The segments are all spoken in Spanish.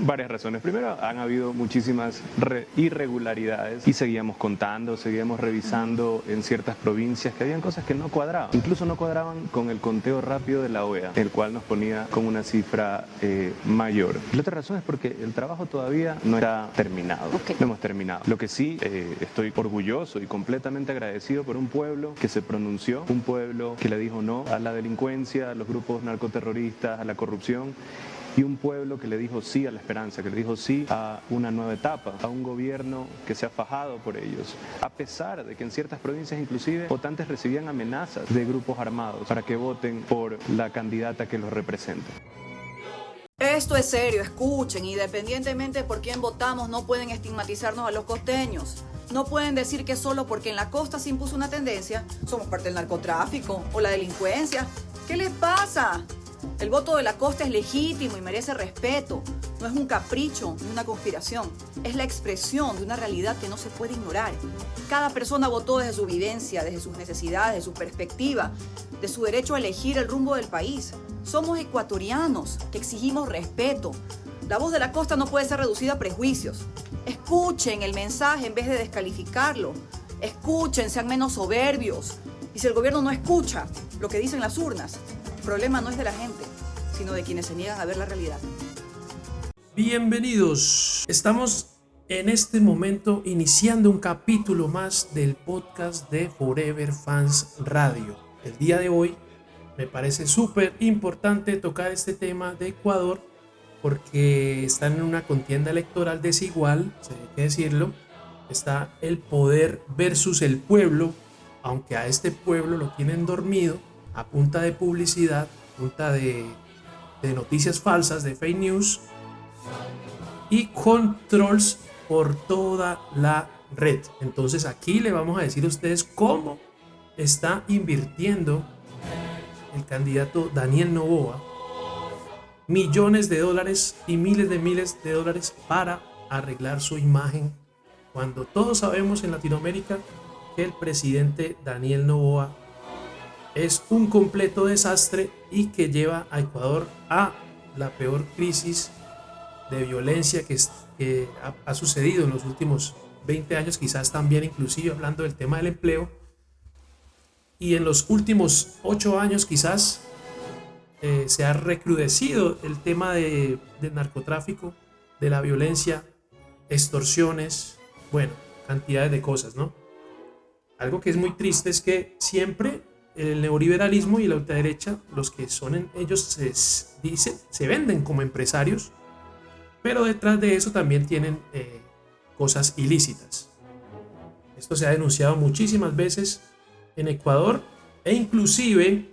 Varias razones. Primero, han habido muchísimas irregularidades y seguíamos contando, seguíamos revisando en ciertas provincias que habían cosas que no cuadraban. Incluso no cuadraban con el conteo rápido de la OEA, el cual nos ponía con una cifra mayor. La otra razón es porque el trabajo todavía no está terminado. Okay. No hemos terminado. Lo que sí, estoy orgulloso y completamente agradecido por un pueblo que se pronunció, un pueblo que le dijo no a la delincuencia, a los grupos narcoterroristas, a la corrupción, y un pueblo que le dijo sí a la esperanza, que le dijo sí a una nueva etapa, a un gobierno que se ha fajado por ellos, a pesar de que en ciertas provincias inclusive votantes recibían amenazas de grupos armados para que voten por la candidata que los represente. Esto es serio, escuchen, independientemente por quién votamos, no pueden estigmatizarnos a los costeños. No pueden decir que solo porque en la costa se impuso una tendencia, somos parte del narcotráfico o la delincuencia. ¿Qué les pasa? El voto de la costa es legítimo y merece respeto. No es un capricho ni una conspiración. Es la expresión de una realidad que no se puede ignorar. Cada persona votó desde su vivencia, desde sus necesidades, de su perspectiva, de su derecho a elegir el rumbo del país. Somos ecuatorianos que exigimos respeto. La voz de la costa no puede ser reducida a prejuicios. Escuchen el mensaje en vez de descalificarlo. Escuchen, sean menos soberbios. Y si el gobierno no escucha lo que dicen las urnas, el problema no es de la gente, sino de quienes se niegan a ver la realidad. Bienvenidos. Estamos en este momento iniciando un capítulo más del podcast de Forever Fans Radio. El día de hoy me parece súper importante tocar este tema de Ecuador porque están en una contienda electoral desigual, si hay que decirlo. Está el poder versus el pueblo, aunque a este pueblo lo tienen dormido a punta de publicidad, a punta de noticias falsas, de fake news y controls por toda la red. Entonces aquí le vamos a decir a ustedes cómo está invirtiendo el candidato Daniel Noboa millones de dólares y miles de dólares para arreglar su imagen, cuando todos sabemos en Latinoamérica que el presidente Daniel Noboa es un completo desastre y que lleva a Ecuador a la peor crisis de violencia que ha sucedido en los últimos 20 años, quizás también inclusive hablando del tema del empleo. Y en los últimos 8 años quizás se ha recrudecido el tema del narcotráfico, de la violencia, extorsiones, bueno, cantidades de cosas, ¿no? Algo que es muy triste es que siempre el neoliberalismo y la ultraderecha, los que son ellos se venden como empresarios, pero detrás de eso también tienen cosas ilícitas. Esto se ha denunciado muchísimas veces en Ecuador e inclusive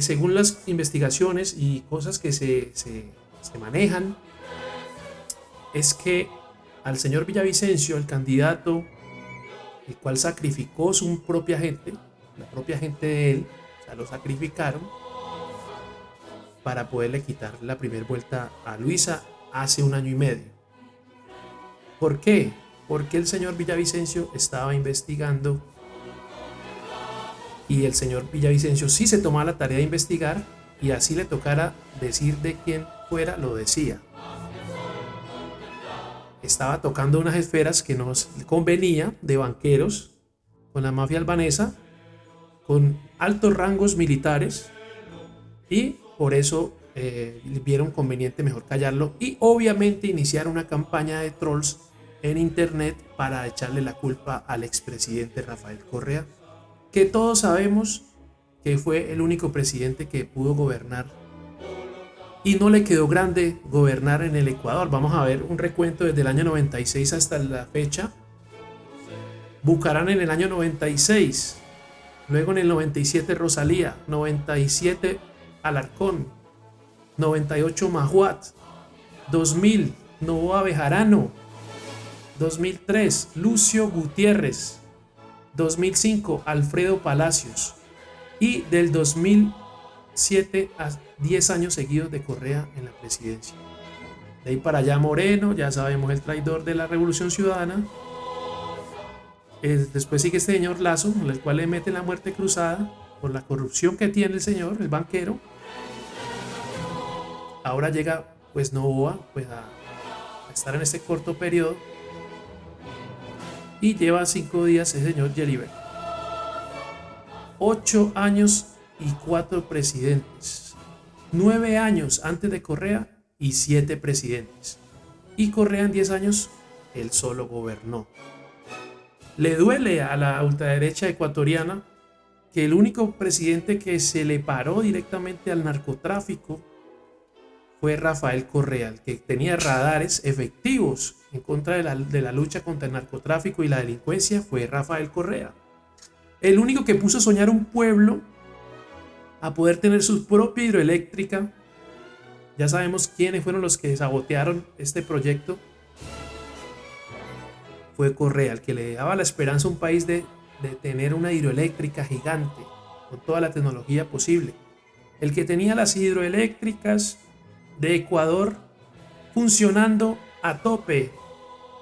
según las investigaciones y cosas que se manejan, es que al señor Villavicencio, el candidato, el cual sacrificó su propia gente, la propia gente de él, o sea, lo sacrificaron para poderle quitar la primera vuelta a Luisa hace 1 año y medio. ¿Por qué? Porque el señor Villavicencio estaba investigando y el señor Villavicencio sí se tomaba la tarea de investigar y así le tocara decir de quién fuera, lo decía. Estaba tocando unas esferas que nos convenía de banqueros con la mafia albanesa, con altos rangos militares, y por eso vieron conveniente mejor callarlo y obviamente iniciar una campaña de trolls en internet para echarle la culpa al expresidente Rafael Correa, que todos sabemos que fue el único presidente que pudo gobernar y no le quedó grande gobernar en el Ecuador. Vamos a ver un recuento desde el año 96 hasta la fecha. Bucaram en el año 96, luego en el 97 Rosalía, 97 Alarcón, 98 Mahuat, 2000 Noboa Bejarano, 2003 Lucio Gutiérrez, 2005 Alfredo Palacios y del 2007 a 10 años seguidos de Correa en la presidencia. De ahí para allá Moreno, ya sabemos, el traidor de la Revolución Ciudadana. Después sigue este señor Lazo, el cual le mete la muerte cruzada por la corrupción que tiene el señor, el banquero. Ahora llega pues Noboa pues estar en este corto periodo. Y lleva 5 días el señor Yeliver. 8 años y 4 presidentes. 9 años antes de Correa y 7 presidentes. Y Correa en 10 años, él solo gobernó. Le duele a la ultraderecha ecuatoriana que el único presidente que se le paró directamente al narcotráfico fue Rafael Correa, el que tenía radares efectivos en contra de la lucha contra el narcotráfico y la delincuencia fue Rafael Correa. El único que puso a soñar un pueblo a poder tener su propia hidroeléctrica. Ya sabemos quiénes fueron los que sabotearon este proyecto. Fue Correa, el que le daba la esperanza a un país de tener una hidroeléctrica gigante con toda la tecnología posible. El que tenía las hidroeléctricas de Ecuador funcionando a tope,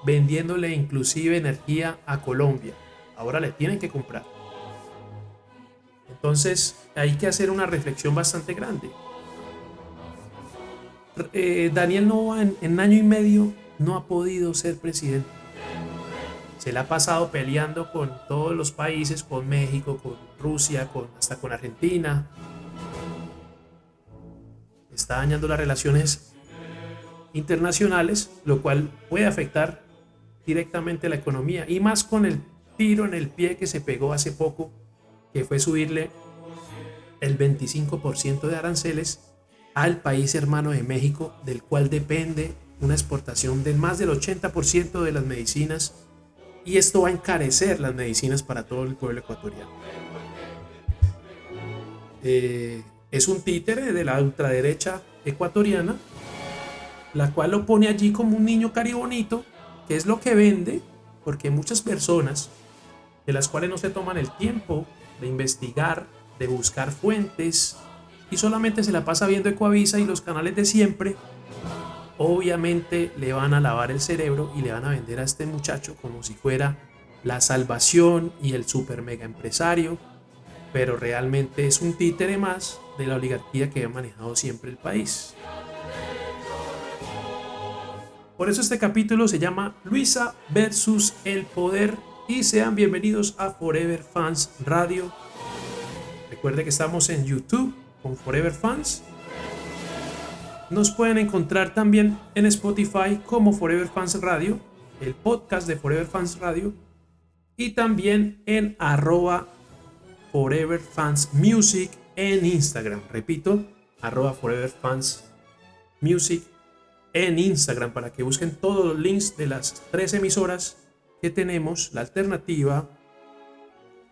vendiéndole inclusive energía a Colombia. Ahora le tienen que comprar. Entonces hay que hacer una reflexión bastante grande. Daniel Noboa en año y medio no ha podido ser presidente. Se le ha pasado peleando con todos los países, con México, con Rusia, hasta con Argentina. Está dañando las relaciones internacionales, lo cual puede afectar directamente la economía. Y más con el tiro en el pie que se pegó hace poco, que fue subirle el 25% de aranceles al país hermano de México, del cual depende una exportación del más del 80% de las medicinas. Y esto va a encarecer las medicinas para todo el pueblo ecuatoriano. Es un títere de la ultraderecha ecuatoriana, la cual lo pone allí como un niño caribonito, que es lo que vende, porque muchas personas, de las cuales no se toman el tiempo de investigar, de buscar fuentes, y solamente se la pasa viendo Ecuavisa y los canales de siempre, obviamente le van a lavar el cerebro y le van a vender a este muchacho como si fuera la salvación y el super mega empresario, pero realmente es un títere más de la oligarquía que ha manejado siempre el país. Por eso este capítulo se llama Luisa versus el poder y sean bienvenidos a Forever Fans Radio. Recuerde que estamos en YouTube con Forever Fans. Nos pueden encontrar también en Spotify como Forever Fans Radio, el podcast de Forever Fans Radio, y también en @Forever Fans Music en Instagram. Repito, @Forever Fans Music en Instagram para que busquen todos los links de las 3 emisoras que tenemos: la alternativa,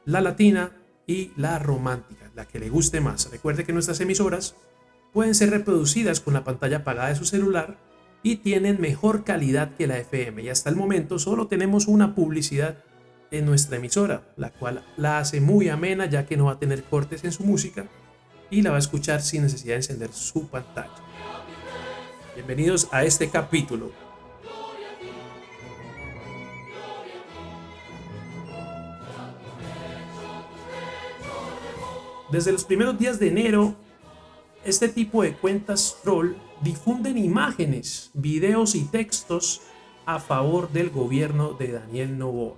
la latina y la romántica, la que le guste más. Recuerde que nuestras emisoras pueden ser reproducidas con la pantalla apagada de su celular y tienen mejor calidad que la FM. Y hasta el momento solo tenemos una publicidad en nuestra emisora, la cual la hace muy amena, ya que no va a tener cortes en su música y la va a escuchar sin necesidad de encender su pantalla. Bienvenidos a este capítulo. Desde los primeros días de enero, este tipo de cuentas troll difunden imágenes, videos y textos a favor del gobierno de Daniel Noboa.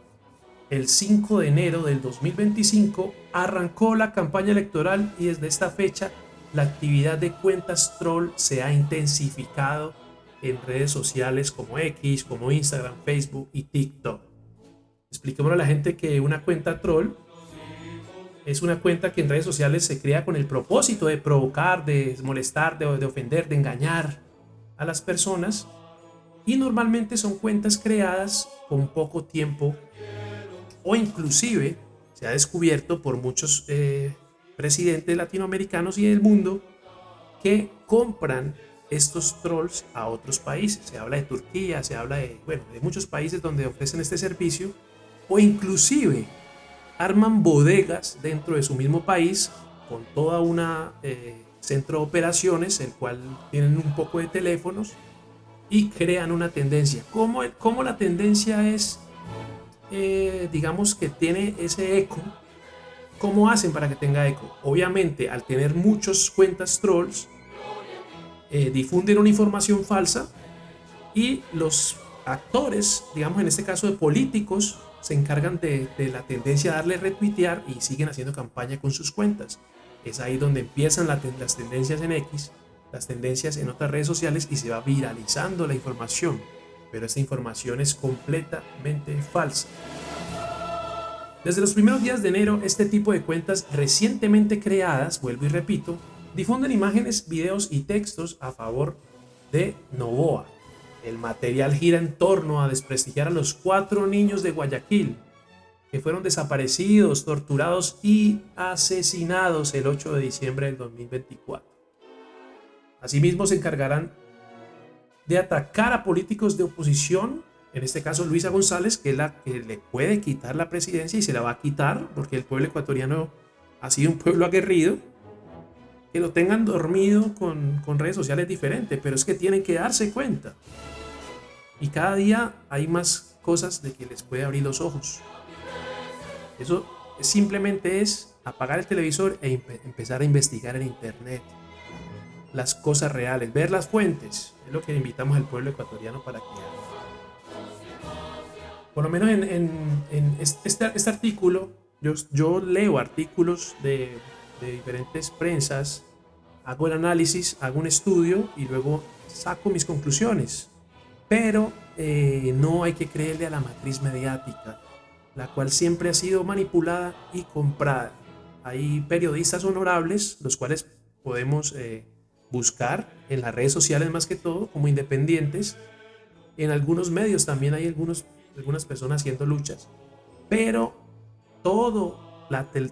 El 5 de enero del 2025 arrancó la campaña electoral y desde esta fecha la actividad de cuentas troll se ha intensificado en redes sociales como X, como Instagram, Facebook y TikTok. Expliquémosle a la gente que una cuenta troll es una cuenta que en redes sociales se crea con el propósito de provocar, de molestar, de ofender, de engañar a las personas. Y normalmente son cuentas creadas con poco tiempo o inclusive se ha descubierto por muchos presidentes latinoamericanos y del mundo que compran estos trolls a otros países. Se habla de Turquía, se habla de muchos países donde ofrecen este servicio o inclusive arman bodegas dentro de su mismo país con toda una centro de operaciones, el cual tienen un poco de teléfonos y crean una tendencia. ¿Cómo la tendencia es, digamos que tiene ese eco? ¿Cómo hacen para que tenga eco? Obviamente, al tener muchas cuentas trolls, difunden una información falsa y los actores, digamos en este caso de políticos, se encargan de la tendencia a darle retuitear y siguen haciendo campaña con sus cuentas. Es ahí donde empiezan las tendencias en X, las tendencias en otras redes sociales y se va viralizando la información, pero esta información es completamente falsa. Desde los primeros días de enero, este tipo de cuentas recientemente creadas, vuelvo y repito, difunden imágenes, videos y textos a favor de Noboa. El material gira en torno a desprestigiar a los 4 niños de Guayaquil que fueron desaparecidos, torturados y asesinados el 8 de diciembre del 2024. Asimismo, se encargarán de atacar a políticos de oposición, en este caso Luisa González, que es la que le puede quitar la presidencia y se la va a quitar porque el pueblo ecuatoriano ha sido un pueblo aguerrido. Que lo tengan dormido con redes sociales diferentes, pero es que tienen que darse cuenta. Y cada día hay más cosas de que les puede abrir los ojos. Eso simplemente es apagar el televisor e empezar a investigar en internet las cosas reales, ver las fuentes. Es lo que invitamos al pueblo ecuatoriano para que haga. Por lo menos en este artículo, yo leo artículos de diferentes prensas, hago el análisis, hago un estudio y luego saco mis conclusiones. Pero no hay que creerle a la matriz mediática, la cual siempre ha sido manipulada y comprada. Hay periodistas honorables, los cuales podemos buscar en las redes sociales más que todo, como independientes. En algunos medios también hay algunas personas haciendo luchas, pero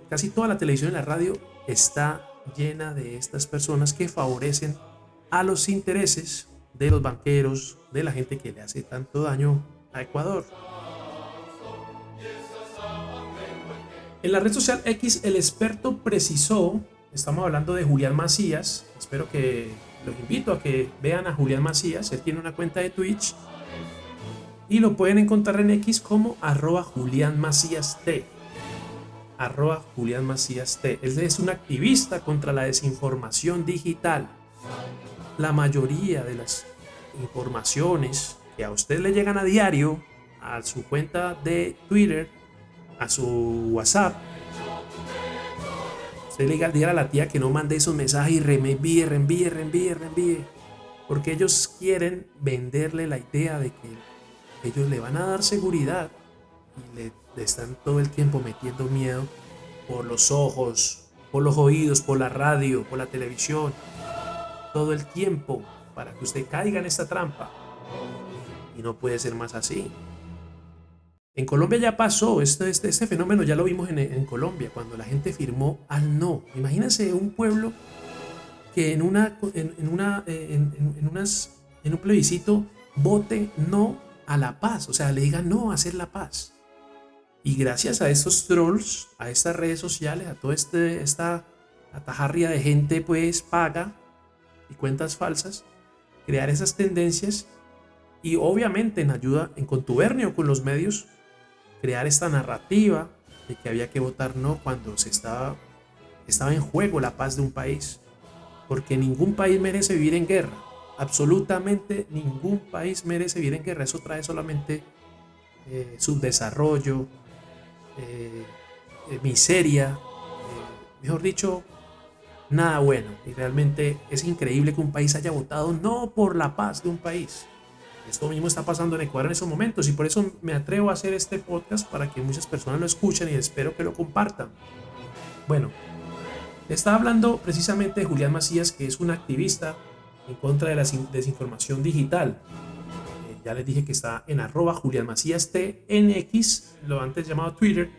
casi toda la televisión y la radio está llena de estas personas que favorecen a los intereses de los banqueros, de la gente que le hace tanto daño a Ecuador. En la red social X, el experto precisó, estamos hablando de Julián Macías, espero que los invito a que vean a Julián Macías, él tiene una cuenta de Twitch y lo pueden encontrar en X como @JuliánMacíasT. @JuliánMacíasT. Él es un activista contra la desinformación digital. La mayoría de las informaciones que a usted le llegan a diario a su cuenta de Twitter, a su WhatsApp, usted le diga a la tía que no mande esos mensajes y reenvíe, porque ellos quieren venderle la idea de que ellos le van a dar seguridad y le están todo el tiempo metiendo miedo por los ojos, por los oídos, por la radio, por la televisión, todo el tiempo para que usted caiga en esta trampa. Y no puede ser más así. En Colombia ya pasó, este fenómeno ya lo vimos en Colombia, cuando la gente firmó al no. Imagínense un pueblo que en un plebiscito vote no a la paz, o sea, le diga no a hacer la paz. Y gracias a estos trolls, a estas redes sociales, a toda esta atajarria de gente pues paga y cuentas falsas, crear esas tendencias y obviamente en contubernio con los medios, crear esta narrativa de que había que votar no cuando estaba en juego la paz de un país, porque ningún país merece vivir en guerra, absolutamente ningún país merece vivir en guerra. Eso trae solamente subdesarrollo, miseria, mejor dicho, nada bueno. Y realmente es increíble que un país haya votado no por la paz de un país. Esto mismo está pasando en Ecuador en estos momentos y por eso me atrevo a hacer este podcast para que muchas personas lo escuchen y espero que lo compartan. Bueno, estaba hablando precisamente de Julián Macías, que es un activista en contra de la desinformación digital. Ya les dije que está en @JuliánMacíasT en X, lo antes llamado Twitter,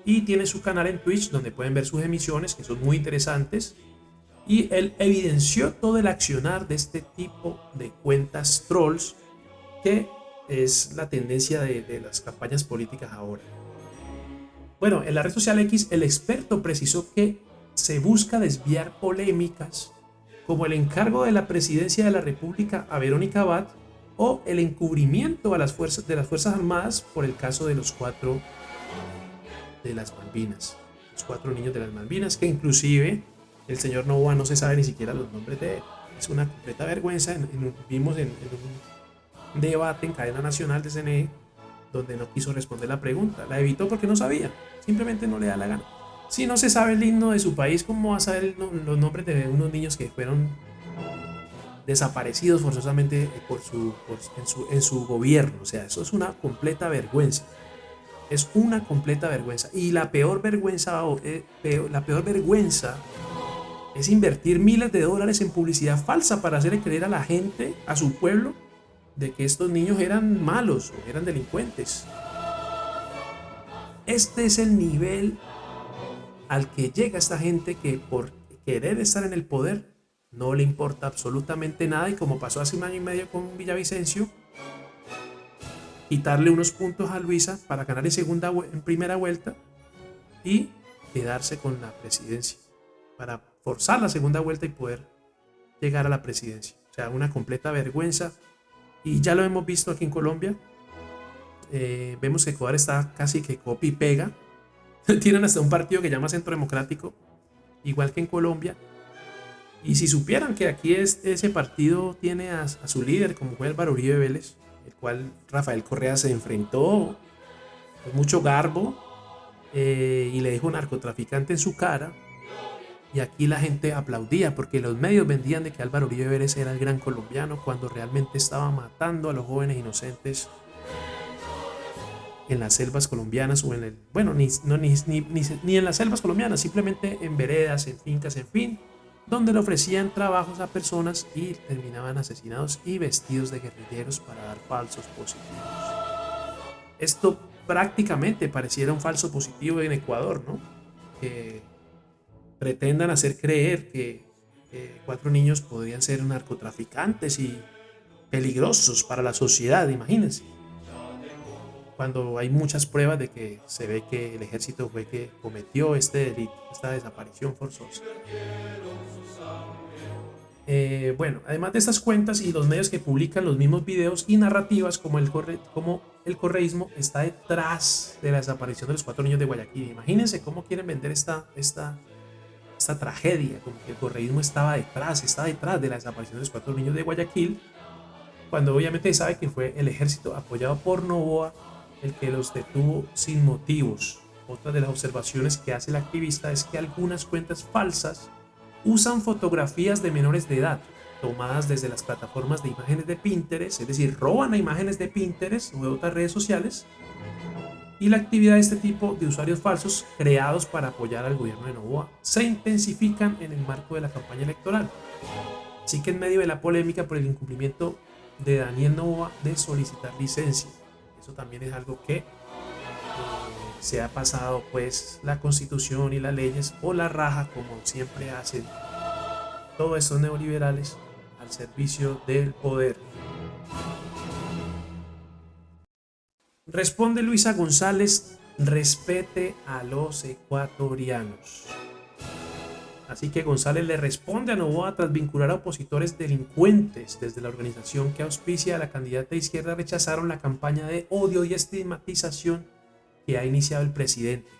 y tiene su canal en Twitch donde pueden ver sus emisiones, que son muy interesantes. Y él evidenció todo el accionar de este tipo de cuentas trolls, que es la tendencia de las campañas políticas ahora. Bueno, en la red social X, el experto precisó que se busca desviar polémicas como el encargo de la presidencia de la República a Verónica Abad o el encubrimiento de las Fuerzas Armadas por el caso de los 4 de las Malvinas. Los 4 niños de las Malvinas, que inclusive el señor Noboa no se sabe ni siquiera los nombres de él. Es una completa vergüenza. Vimos en debate en cadena nacional de CNE donde no quiso responder la pregunta. La evitó porque no sabía, simplemente no le da la gana. Si no se sabe el himno de su país, ¿cómo va a saber los nombres de unos niños que fueron desaparecidos forzosamente en su gobierno? O sea, eso es una completa vergüenza. Es una completa vergüenza. Y la peor vergüenza es invertir miles de dólares en publicidad falsa para hacerle creer a la gente, a su pueblo, de que estos niños eran malos o eran delincuentes. Este es el nivel al que llega esta gente que por querer estar en el poder no le importa absolutamente nada, y como pasó hace 1 año y medio con Villavicencio, quitarle unos puntos a Luisa para ganar en primera vuelta y quedarse con la presidencia, para forzar la segunda vuelta y poder llegar a la presidencia. O sea, una completa vergüenza, y ya lo hemos visto aquí en Colombia. Vemos que Ecuador está casi que copia y pega. Tienen hasta un partido que llama Centro Democrático, igual que en Colombia. Y si supieran que aquí ese partido tiene a su líder, como fue Álvaro Uribe Vélez, el cual Rafael Correa se enfrentó con mucho garbo y le dijo narcotraficante en su cara, y aquí la gente aplaudía porque los medios vendían de que Álvaro Uribe Vélez era el gran colombiano, cuando realmente estaba matando a los jóvenes inocentes en las selvas colombianas, o ni en las selvas colombianas, simplemente en veredas, en fincas, en fin, donde le ofrecían trabajos a personas y terminaban asesinados y vestidos de guerrilleros para dar falsos positivos. Esto prácticamente pareciera un falso positivo en Ecuador, ¿no? Que pretendan hacer creer que 4 niños podrían ser narcotraficantes y peligrosos para la sociedad, imagínense. Cuando hay muchas pruebas de que se ve que el ejército fue que cometió este delito, esta desaparición forzosa. Bueno, además de estas cuentas y los medios que publican los mismos videos y narrativas, como el correísmo está detrás de la desaparición de los 4 niños de Guayaquil. Imagínense cómo quieren vender esta tragedia, como que el correísmo estaba detrás de la desaparición de los 4 niños de Guayaquil, cuando obviamente se sabe que fue el ejército apoyado por Noboa el que los detuvo sin motivos. Otra de las observaciones que hace el activista es que algunas cuentas falsas usan fotografías de menores de edad tomadas desde las plataformas de imágenes de Pinterest, es decir, roban a imágenes de Pinterest o de otras redes sociales, y la actividad de este tipo de usuarios falsos creados para apoyar al gobierno de Noboa se intensifican en el marco de la campaña electoral. Así que en medio de la polémica por el incumplimiento de Daniel Noboa de solicitar licencia, eso también es algo que se ha pasado pues la constitución y las leyes o la raja, como siempre hacen todos estos neoliberales al servicio del poder. Responde Luisa González: respete a los ecuatorianos. Así que González le responde a Noboa tras vincular a opositores delincuentes. Desde la organización que auspicia a la candidata de izquierda rechazaron la campaña de odio y estigmatización que ha iniciado el presidente.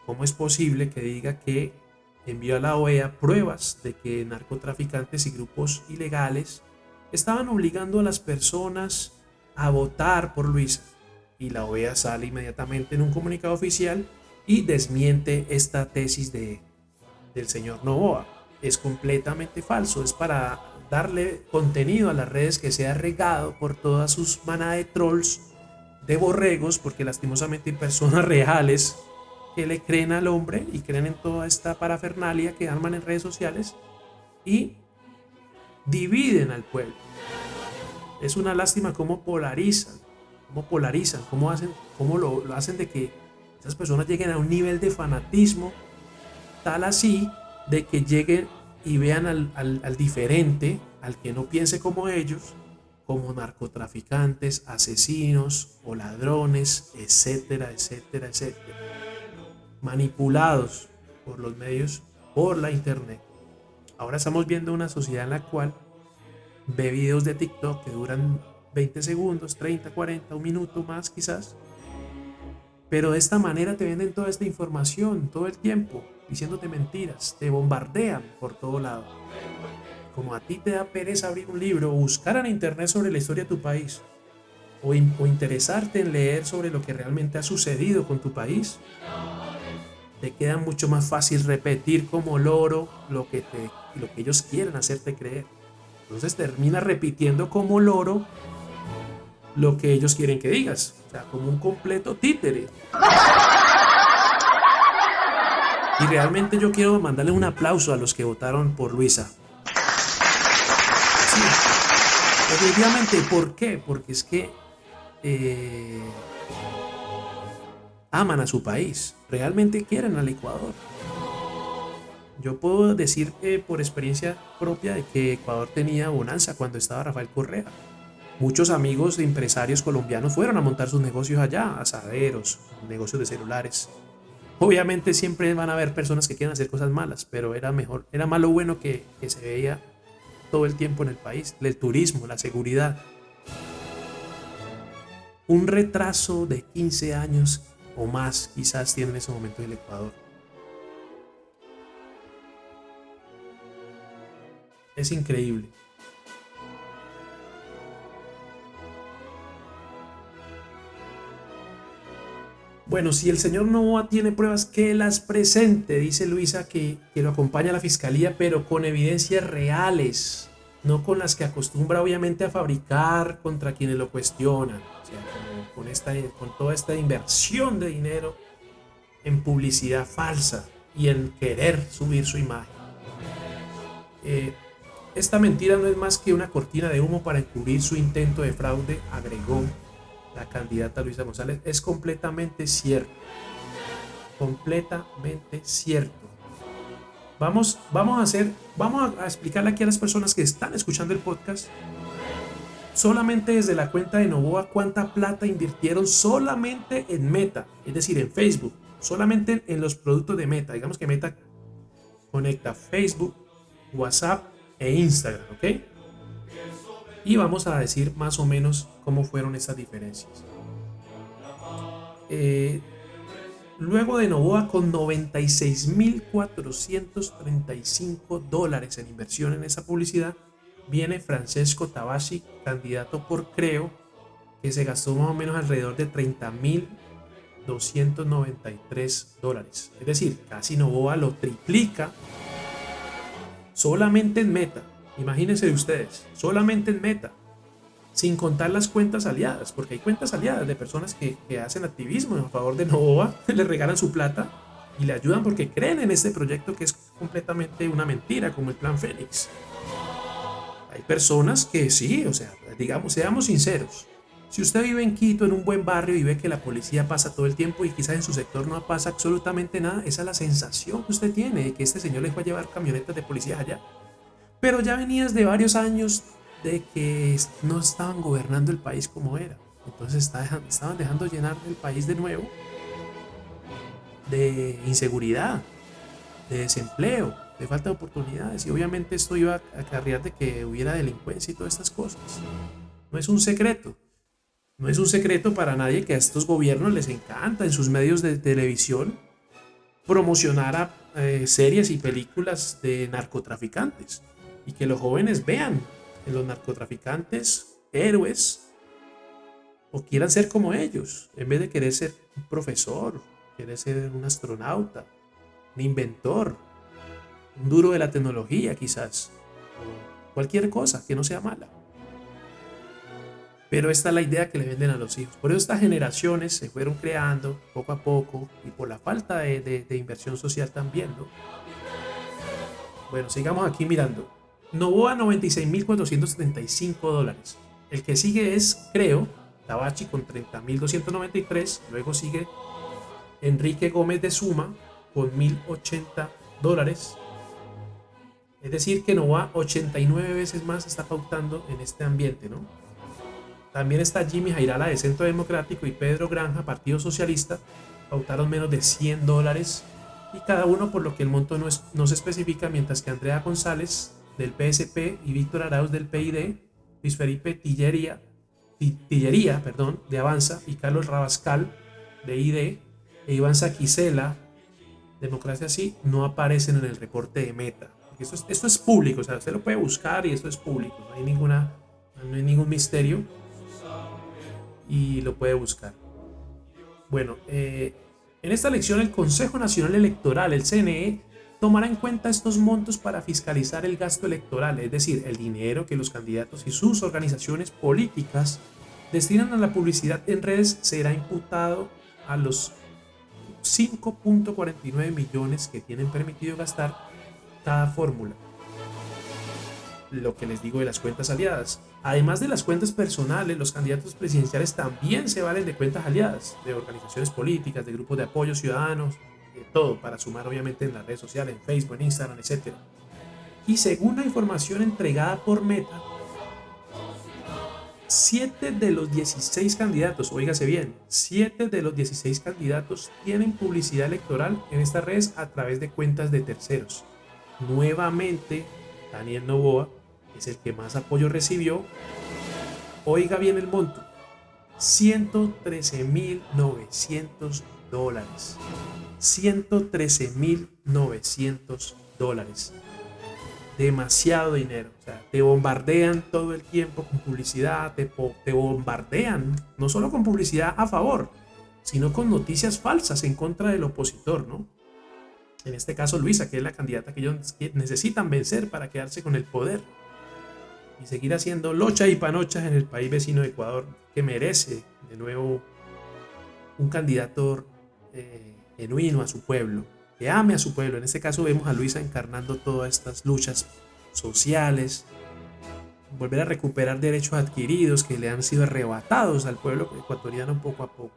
¿Cómo es posible que diga que envió a la OEA pruebas de que narcotraficantes y grupos ilegales estaban obligando a las personas a votar por Luisa? Y la OEA sale inmediatamente en un comunicado oficial y desmiente esta tesis del señor Noboa. Es completamente falso, es para darle contenido a las redes que se ha regado por todas sus manadas de trolls, de borregos, porque lastimosamente hay personas reales que le creen al hombre y creen en toda esta parafernalia que arman en redes sociales y dividen al pueblo. Es una lástima cómo polarizan, cómo lo hacen de que esas personas lleguen a un nivel de fanatismo tal así de que lleguen y vean al diferente, al que no piense como ellos, como narcotraficantes, asesinos o ladrones, etcétera, etcétera, etcétera. Manipulados por los medios, por la internet. Ahora estamos viendo una sociedad en la cual ve videos de TikTok que duran 20 segundos, 30, 40, un minuto más quizás. Pero de esta manera te venden toda esta información todo el tiempo, diciéndote mentiras, te bombardean por todo lado. Como a ti te da pereza abrir un libro o buscar en internet sobre la historia de tu país, o interesarte en leer sobre lo que realmente ha sucedido con tu país, te queda mucho más fácil repetir como loro lo que ellos quieren hacerte creer. Entonces terminas repitiendo como loro lo que ellos quieren que digas. O sea, como un completo títere. Y realmente yo quiero mandarle un aplauso a los que votaron por Luisa. Sí, definitivamente. ¿Por qué? Porque es que aman a su país. Realmente quieren al Ecuador. Yo puedo decir por experiencia propia de que Ecuador tenía bonanza cuando estaba Rafael Correa. Muchos amigos de empresarios colombianos fueron a montar sus negocios allá, asaderos, negocios de celulares. Obviamente siempre van a haber personas que quieren hacer cosas malas, pero era más lo bueno que se veía todo el tiempo en el país, el turismo, la seguridad. Un retraso de 15 años o más quizás tiene en ese momento el Ecuador. Es increíble. Bueno, si el señor Noboa tiene pruebas, que las presente, dice Luisa, que lo acompaña a la fiscalía, pero con evidencias reales, no con las que acostumbra obviamente a fabricar contra quienes lo cuestionan. O sea, con toda esta inversión de dinero en publicidad falsa y en querer subir su imagen. Esta mentira no es más que una cortina de humo para encubrir su intento de fraude, agregó la candidata Luisa González. Es completamente cierto. Completamente cierto. Vamos a explicarle aquí a las personas que están escuchando el podcast, solamente desde la cuenta de Noboa, cuánta plata invirtieron solamente en Meta, es decir, en Facebook, solamente en los productos de Meta. Digamos que Meta conecta Facebook, WhatsApp e Instagram, ¿ok? Y vamos a decir más o menos cómo fueron esas diferencias. Luego de Noboa, con $96.435 en inversión en esa publicidad, viene Francesco Tabacci, candidato por Creo, que se gastó más o menos alrededor de $30.293. Es decir, casi Noboa lo triplica solamente en Meta. Imagínense ustedes, solamente en Meta, sin contar las cuentas aliadas, porque hay cuentas aliadas de personas que hacen activismo en favor de Noboa, le regalan su plata y le ayudan porque creen en este proyecto que es completamente una mentira, como el Plan Fénix. Hay personas que sí, o sea, digamos, seamos sinceros. Si usted vive en Quito, en un buen barrio, y ve que la policía pasa todo el tiempo y quizás en su sector no pasa absolutamente nada, esa es la sensación que usted tiene de que este señor le fue a llevar camionetas de policía allá. Pero ya venías de varios años de que no estaban gobernando el país como era. Entonces estaban dejando llenar el país de nuevo de inseguridad, de desempleo, de falta de oportunidades. Y obviamente esto iba a acarrear de que hubiera delincuencia y todas estas cosas. No es un secreto. No es un secreto para nadie que a estos gobiernos les encanta en sus medios de televisión promocionar a series y películas de narcotraficantes. Y que los jóvenes vean en los narcotraficantes héroes o quieran ser como ellos, en vez de querer ser un profesor, querer ser un astronauta, un inventor, un duro de la tecnología quizás, o cualquier cosa que no sea mala. Pero esta es la idea que le venden a los hijos. Por eso estas generaciones se fueron creando poco a poco y por la falta de inversión social también, ¿no? Bueno, sigamos aquí mirando. Noboa, $96.435. El que sigue es Creo, Tabacci con $30.293. Luego sigue Enrique Gómez de Suma con $1.080. Es decir, que Noboa 89 veces más está pautando en este ambiente, ¿no? También está Jimmy Jairala de Centro Democrático y Pedro Granja, Partido Socialista, pautaron menos de $100 y cada uno por lo que el monto no se especifica, mientras que Andrea González del PSP y Víctor Arauz del PID, Luis Felipe Tillería, de Avanza, y Carlos Rabascal de ID e Iván Saquicela, Democracia Sí, no aparecen en el reporte de Meta. Esto es público, o sea, usted lo puede buscar y esto es público, no hay ningún misterio. y lo puede buscar. Bueno, en esta elección el Consejo Nacional Electoral, el CNE, tomará en cuenta estos montos para fiscalizar el gasto electoral, es decir, el dinero que los candidatos y sus organizaciones políticas destinan a la publicidad en redes será imputado a los 5.49 millones que tienen permitido gastar cada fórmula. Lo que les digo de las cuentas aliadas. Además de las cuentas personales, los candidatos presidenciales también se valen de cuentas aliadas, de organizaciones políticas, de grupos de apoyo ciudadanos, de todo, para sumar obviamente en las redes sociales, en Facebook, en Instagram, etc. Y según la información entregada por Meta, 7 de los 16 candidatos, óigase bien, 7 de los 16 candidatos tienen publicidad electoral en estas redes a través de cuentas de terceros. Nuevamente, Daniel Noboa es el que más apoyo recibió. Oiga bien el monto, $113.900. $113.900. Demasiado dinero. O sea, te bombardean todo el tiempo con publicidad, te bombardean no solo con publicidad a favor, sino con noticias falsas en contra del opositor, ¿no? En este caso Luisa, que es la candidata que ellos necesitan vencer para quedarse con el poder y seguir haciendo locha y panochas en el país vecino de Ecuador, que merece de nuevo un candidato genuino a su pueblo, que ame a su pueblo. En este caso vemos a Luisa encarnando todas estas luchas sociales, volver a recuperar derechos adquiridos que le han sido arrebatados al pueblo ecuatoriano poco a poco.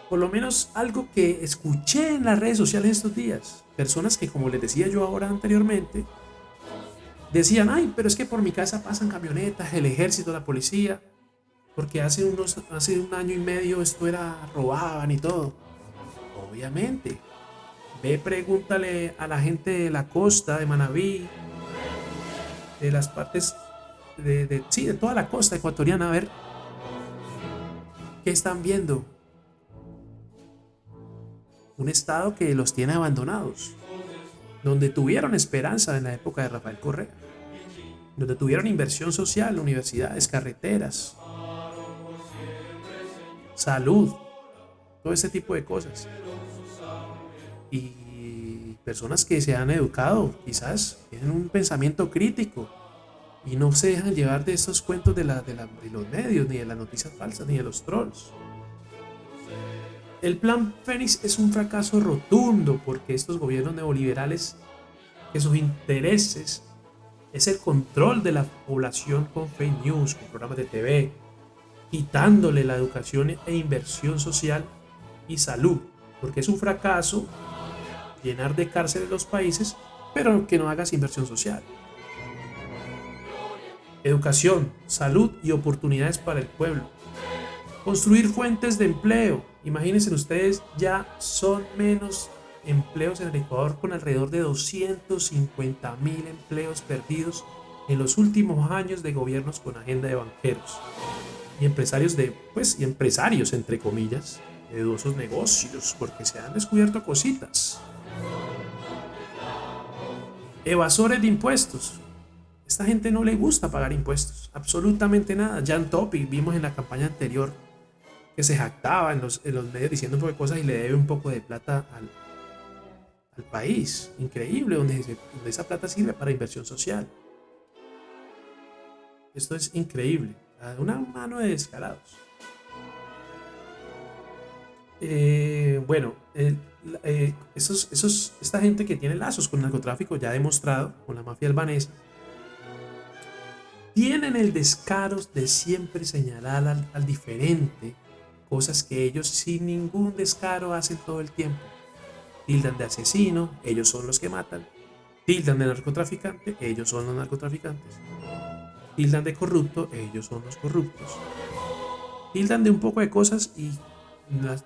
Por lo menos algo que escuché en las redes sociales estos días, personas que, como les decía yo ahora anteriormente, decían, ay, pero es que por mi casa pasan camionetas, el ejército, la policía, porque hace un año y medio esto era, robaban y todo. Obviamente. Ve, pregúntale a la gente de la costa, de Manabí, de las partes de toda la costa ecuatoriana, a ver qué están viendo. Un estado que los tiene abandonados, donde tuvieron esperanza en la época de Rafael Correa, donde tuvieron inversión social, universidades, carreteras, salud, todo ese tipo de cosas. Y personas que se han educado, quizás tienen un pensamiento crítico y no se dejan llevar de esos cuentos de los medios, ni de las noticias falsas, ni de los trolls. El plan Fénix es un fracaso rotundo porque estos gobiernos neoliberales, que sus intereses es el control de la población con fake news, con programas de TV, quitándole la educación e inversión social y salud, porque es un fracaso llenar de cárceles los países, pero que no hagas inversión social. Educación, salud y oportunidades para el pueblo. Construir fuentes de empleo. Imagínense ustedes, ya son menos empleos en el Ecuador, con alrededor de 250.000 empleos perdidos en los últimos años de gobiernos con agenda de banqueros y empresarios empresarios entre comillas, de dudosos negocios, porque se han descubierto cositas. Evasores de impuestos. Esta gente no le gusta pagar impuestos, absolutamente nada. Jan Topic, vimos en la campaña anterior que se jactaba en los medios diciendo un poco de cosas y le debe un poco de plata al país. Increíble, donde esa plata sirve para inversión social. Esto es increíble. Una mano de descarados. Esta gente que tiene lazos con el narcotráfico, ya demostrado, con la mafia albanesa, tienen el descaro de siempre señalar al diferente, cosas que ellos sin ningún descaro hacen todo el tiempo. Tildan de asesino, ellos son los que matan. Tildan de narcotraficante, ellos son los narcotraficantes. Tildan de corrupto, ellos son los corruptos. Tildan de un poco de cosas y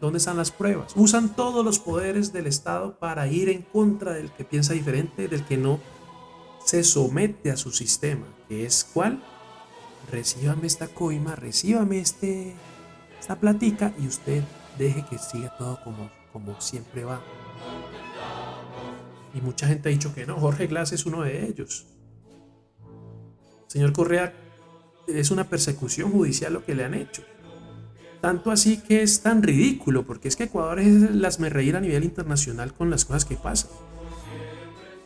¿dónde están las pruebas? Usan todos los poderes del Estado para ir en contra del que piensa diferente, del que no se somete a su sistema, que es ¿cuál? Recíbame esta coima, recíbame esta platica y usted deje que siga todo como siempre va. Y mucha gente ha dicho que no. Jorge Glass es uno de ellos. Señor Correa es una persecución judicial lo que le han hecho. Tanto así que es tan ridículo, porque es que Ecuador es el hazmerreír a nivel internacional con las cosas que pasan.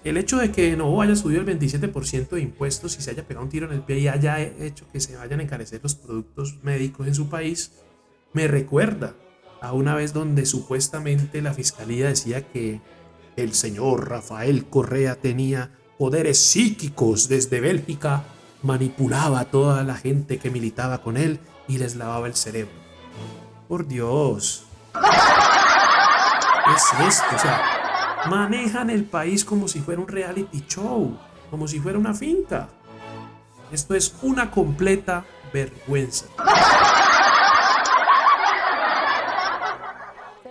El hecho de que Noboa haya subido el 27% de impuestos y se haya pegado un tiro en el pie y haya hecho que se vayan a encarecer los productos médicos en su país, me recuerda a una vez donde supuestamente la fiscalía decía que el señor Rafael Correa tenía poderes psíquicos desde Bélgica, manipulaba a toda la gente que militaba con él y les lavaba el cerebro. Por Dios. ¿Qué es esto? O sea, manejan el país como si fuera un reality show, como si fuera una finca. Esto es una completa vergüenza.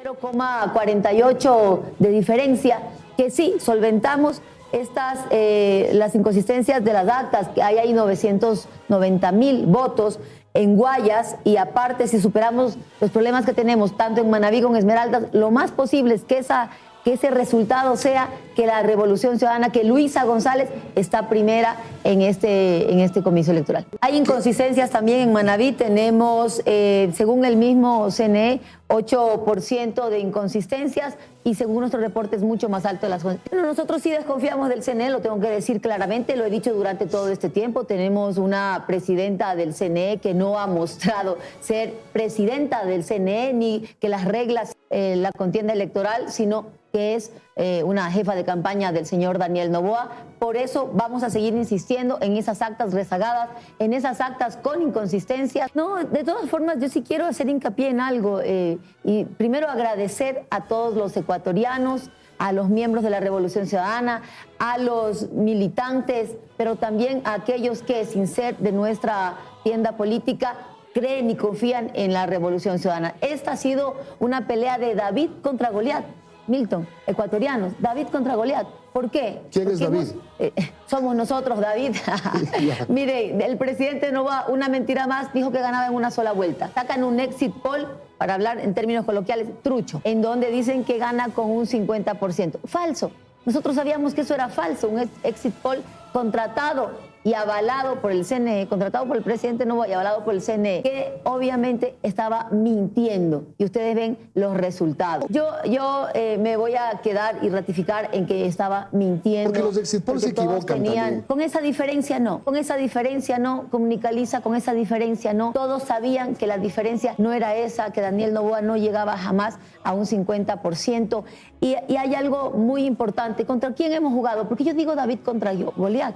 0,48 de diferencia, que sí, solventamos las inconsistencias de las actas, que hay ahí 990,000 votos en Guayas, y aparte, si superamos los problemas que tenemos tanto en Manabí como en Esmeraldas, lo más posible es que ese resultado sea que la Revolución Ciudadana, que Luisa González está primera en este comicio electoral. Hay inconsistencias también en Manabí. Tenemos, según el mismo CNE, 8% de inconsistencias, y según nuestro reporte es mucho más alto de las fuentes. Bueno, nosotros sí desconfiamos del CNE, lo tengo que decir claramente, lo he dicho durante todo este tiempo. Tenemos una presidenta del CNE que no ha mostrado ser presidenta del CNE, ni que las reglas la contienda electoral, sino que es una jefa de campaña del señor Daniel Noboa. Por eso vamos a seguir insistiendo en esas actas rezagadas, en esas actas con inconsistencias. No, de todas formas, yo sí quiero hacer hincapié en algo, y primero agradecer a todos los ecuatorianos, a los miembros de la Revolución Ciudadana, a los militantes, pero también a aquellos que, sin ser de nuestra tienda política, creen y confían en la Revolución Ciudadana. Esta ha sido una pelea de David contra Goliat. Milton, ecuatorianos, David contra Goliat. ¿Por qué? ¿Quién es David? Somos nosotros, David. Mire, el presidente Noboa, una mentira más, dijo que ganaba en una sola vuelta. Sacan un exit poll, para hablar en términos coloquiales, trucho, en donde dicen que gana con un 50%. Falso. Nosotros sabíamos que eso era falso, un exit poll contratado y avalado por el CNE, contratado por el presidente Noboa y avalado por el CNE, que obviamente estaba mintiendo, y ustedes ven los resultados. Yo me voy a quedar y ratificar en que estaba mintiendo. Porque los exit polls se equivocan también. Con esa diferencia no, Comunicaliza, con esa diferencia no. Todos sabían que la diferencia no era esa, que Daniel Noboa no llegaba jamás a un 50%. Y hay algo muy importante. ¿Contra quién hemos jugado? Porque yo digo David contra Goliat.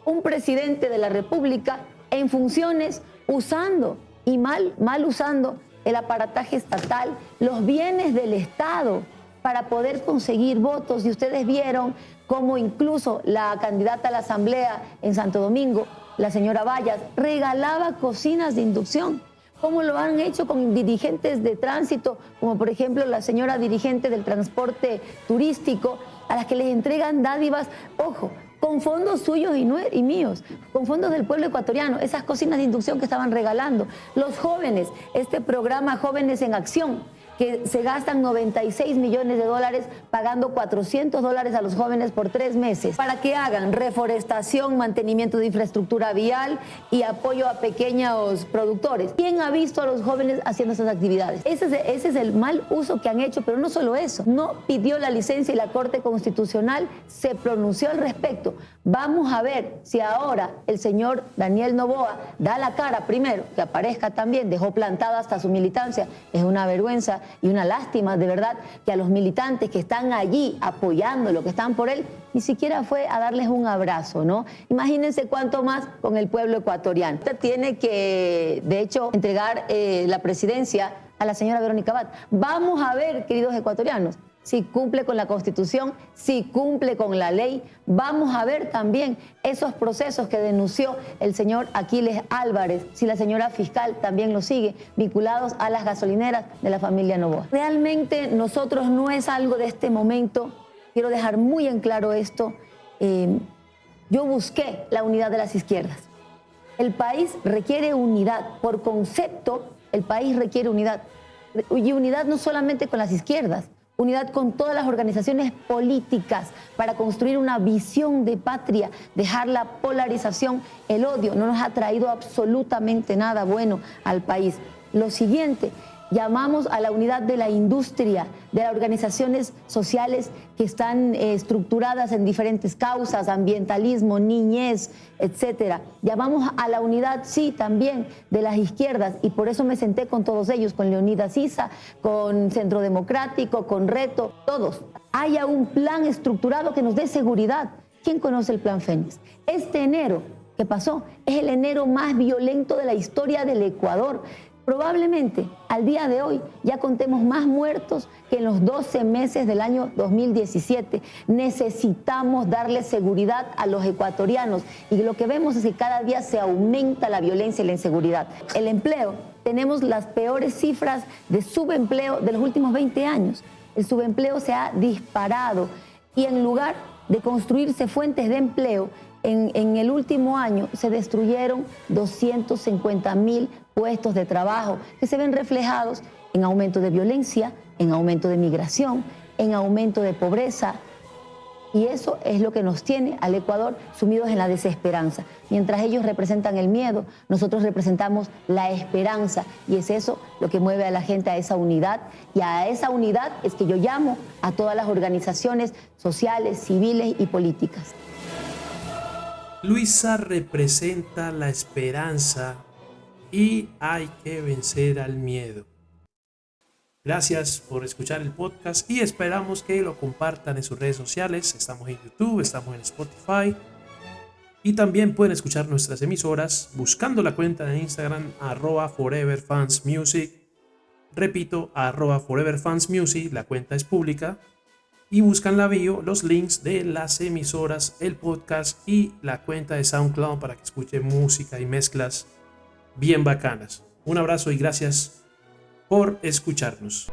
Un presidente de la República en funciones usando y mal usando el aparataje estatal, los bienes del Estado para poder conseguir votos. Y ustedes vieron cómo incluso la candidata a la Asamblea en Santo Domingo, la señora Vallas, regalaba cocinas de inducción. Cómo lo han hecho con dirigentes de tránsito, como por ejemplo la señora dirigente del transporte turístico, a las que les entregan dádivas, ojo, con fondos suyos y míos, con fondos del pueblo ecuatoriano, esas cocinas de inducción que estaban regalando. Los jóvenes, este programa Jóvenes en Acción, que se gastan 96 millones de dólares pagando $400 a los jóvenes por 3 meses para que hagan reforestación, mantenimiento de infraestructura vial y apoyo a pequeños productores. ¿Quién ha visto a los jóvenes haciendo esas actividades? Ese es el mal uso que han hecho, pero no solo eso. No pidió la licencia y la Corte Constitucional se pronunció al respecto. Vamos a ver si ahora el señor Daniel Noboa da la cara primero, que aparezca también, dejó plantada hasta su militancia. Es una vergüenza y una lástima, de verdad, que a los militantes que están allí apoyándolo, que están por él, ni siquiera fue a darles un abrazo, ¿no? Imagínense cuánto más con el pueblo ecuatoriano. Usted tiene que, de hecho, entregar la presidencia a la señora Verónica Abad. Vamos a ver, queridos ecuatorianos, si cumple con la Constitución, si cumple con la ley. Vamos a ver también esos procesos que denunció el señor Aquiles Álvarez, si la señora fiscal también lo sigue, vinculados a las gasolineras de la familia Noboa. Realmente nosotros no es algo de este momento, quiero dejar muy en claro esto. Yo busqué la unidad de las izquierdas. El país requiere unidad, por concepto el país requiere unidad. Y unidad no solamente con las izquierdas, unidad con todas las organizaciones políticas para construir una visión de patria, dejar la polarización, el odio. No nos ha traído absolutamente nada bueno al país. Lo siguiente, llamamos a la unidad de la industria, de las organizaciones sociales que están estructuradas en diferentes causas, ambientalismo, niñez, etcétera. Llamamos a la unidad, sí, también de las izquierdas, y por eso me senté con todos ellos, con Leonidas Issa, con Centro Democrático, con Reto, todos. Haya un plan estructurado que nos dé seguridad. ¿Quién conoce el Plan Fénix? Este enero que pasó es el enero más violento de la historia del Ecuador. Probablemente al día de hoy ya contemos más muertos que en los 12 meses del año 2017. Necesitamos darle seguridad a los ecuatorianos y lo que vemos es que cada día se aumenta la violencia y la inseguridad. El empleo, tenemos las peores cifras de subempleo de los últimos 20 años. El subempleo se ha disparado y en lugar de construirse fuentes de empleo, en el último año se destruyeron 250.000 puestos de trabajo que se ven reflejados en aumento de violencia, en aumento de migración, en aumento de pobreza. Y eso es lo que nos tiene al Ecuador sumidos en la desesperanza. Mientras ellos representan el miedo, nosotros representamos la esperanza. Y es eso lo que mueve a la gente a esa unidad. Y a esa unidad es que yo llamo a todas las organizaciones sociales, civiles y políticas. Luisa representa la esperanza y hay que vencer al miedo. Gracias por escuchar el podcast y esperamos que lo compartan en sus redes sociales. Estamos en YouTube, estamos en Spotify y también pueden escuchar nuestras emisoras buscando la cuenta de Instagram @foreverfansmusic. Repito, @foreverfansmusic, la cuenta es pública. Y buscan la bio, los links de las emisoras, el podcast y la cuenta de SoundCloud para que escuchen música y mezclas bien bacanas. Un abrazo y gracias por escucharnos.